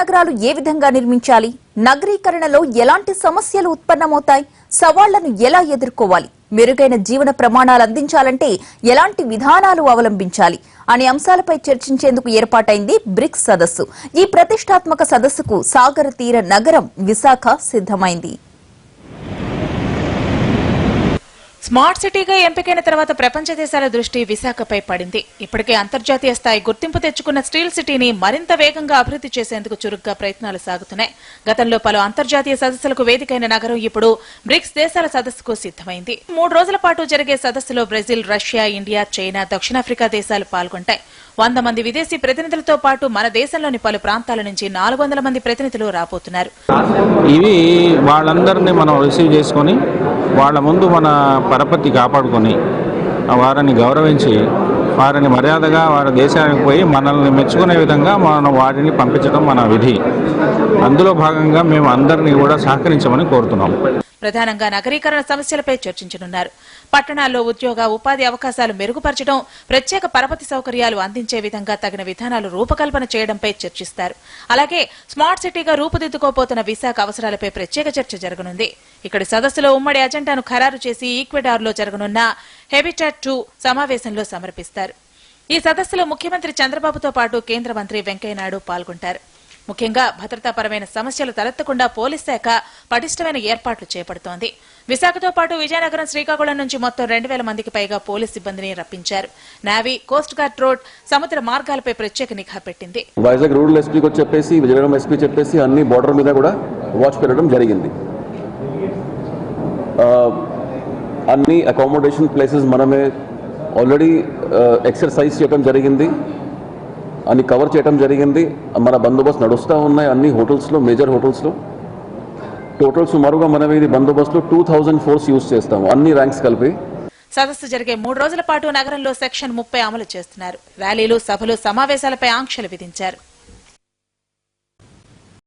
నగరాలు ఏ విధంగా నిర్మించాలి, నగరీకరణలో ఎలాంటి సమస్యలు ఉత్పన్నమవుతాయి, సవాళ్లను ఎలా ఎదుర్కోవాలి, మెరుగైన జీవన ప్రమాణాలు అందించాలంటే ఎలాంటి విధానాలు అవలంబించాలి అనే అంశాలపై చర్చించేందుకు ఏర్పాటైంది బ్రిక్స్ సదస్సు. ఈ ప్రతిష్టాత్మక సదస్సుకు సాగర తీర నగరం విశాఖ సిద్ధమైంది. స్మార్ట్ సిటీగా ఎంపికైన తర్వాత ప్రపంచ దేశాల దృష్టి విశాఖపై పడింది. ఇప్పటికే అంతర్జాతీయ స్థాయి గుర్తింపు తెచ్చుకున్న స్టీల్ సిటీని మరింత వేగంగా అభివృద్ధి చేసేందుకు చురుగ్గా ప్రయత్నాలు సాగుతున్నాయి. గతంలో పలు అంతర్జాతీయ సదస్సులకు వేదికైన నగరం ఇప్పుడు బ్రిక్స్ దేశాల సదస్సుకు సిద్ధమైంది. 3 రోజుల పాటు జరిగే సదస్సులో బ్రెజిల్, రష్యా, ఇండియా, చైనా, దక్షిణాఫ్రికా దేశాలు పాల్గొంటాయి. 100 మంది విదేశీ ప్రతినిధులతో పాటు మన దేశంలోని పలు ప్రాంతాల నుంచి 400 మంది ప్రతినిధులు రాబోతున్నారు. ఇవి వాళ్ళందరినీ మనం రిసీవ్ చేసుకొని వాళ్ళ ముందు మన పరపతి కాపాడుకొని వారిని గౌరవించి వారిని మర్యాదగా వారి దేశానికి పోయి మనల్ని మెచ్చుకునే విధంగా మనం వారిని పంపించడం మన విధి. అందులో భాగంగా మేము అందరినీ కూడా సహకరించమని కోరుతున్నాం. ప్రధానంగా నగరీకరణ సమస్యలపై చర్చించనున్నారు. పట్టణాల్లో ఉద్యోగ, ఉపాధి అవకాశాలు మెరుగుపరచడం, ప్రత్యేక పరపతి సౌకర్యాలు అందించే విధంగా తగిన విధానాలు రూపకల్పన చేయడంపై చర్చిస్తారు. అలాగే స్మార్ట్ సిటీగా రూపుదిద్దుకోబోతున్న విశాఖ అవసరాలపై ప్రత్యేక చర్చ జరగనుంది. ఇక్కడి సదస్సులో ఉమ్మడి అజెండాను ఖరారు చేసి ఈక్వెడార్లో జరగనున్న హెబిటాట్ 2 సమావేశంలో సమర్పిస్తారు. ఈ సదస్సులో ముఖ్యమంత్రి చంద్రబాబుతో పాటు కేంద్ర మంత్రి వెంకయ్యనాయుడు పాల్గొంటారు. ముఖ్యంగా భద్రతాపరమైన సమస్యలు తలెత్తకుండా పోలీస్ శాఖ పటిష్టమైన ఏర్పాట్లు చేపడుతోంది. విశాఖతో పాటు విజయనగరం, శ్రీకాకుళం నుంచి మొత్తం 2000 మందికి పైగా పోలీస్ సిబ్బందిని రప్పించారు. నేవీ, కోస్ట్ గార్డ్, రోడ్, సముద్ర మార్గాలపై ప్రత్యేక నిఘా పెట్టింది. వైజాగ్ రూరల్ ఎస్పీకి చెప్పేసి, విజయనగరం ఎస్పీ చెప్పేసి అన్ని బోర్డర్ మీద కూడా వాచ్ పెట్టడం జరిగింది. అన్ని అకామిడేషన్ ప్లేసెస్ మనమే ఆల్రెడీ ఎక్సర్సైజ్ చేయడం జరిగింది, అన్ని కవర్ చేయడం జరిగింది. మన బందోబస్తు నడుస్తూ ఉన్నాయి అన్ని హోటల్స్లో, మేజర్ హోటల్స్లో. టోటల్ సుమారుగా మనం ఇది బందోబస్తులో 2000 ఫోర్స్ యూజ్ చేస్తాము, అన్ని ర్యాంక్స్ కలిపి. సదస్సు జరిగే 3 రోజుల పాటు నగరంలో సెక్షన్ 30 అమలు చేస్తున్నారు. ర్యాలీలు, సభలు, సమావేశాలపై ఆంక్షలు విధించారు.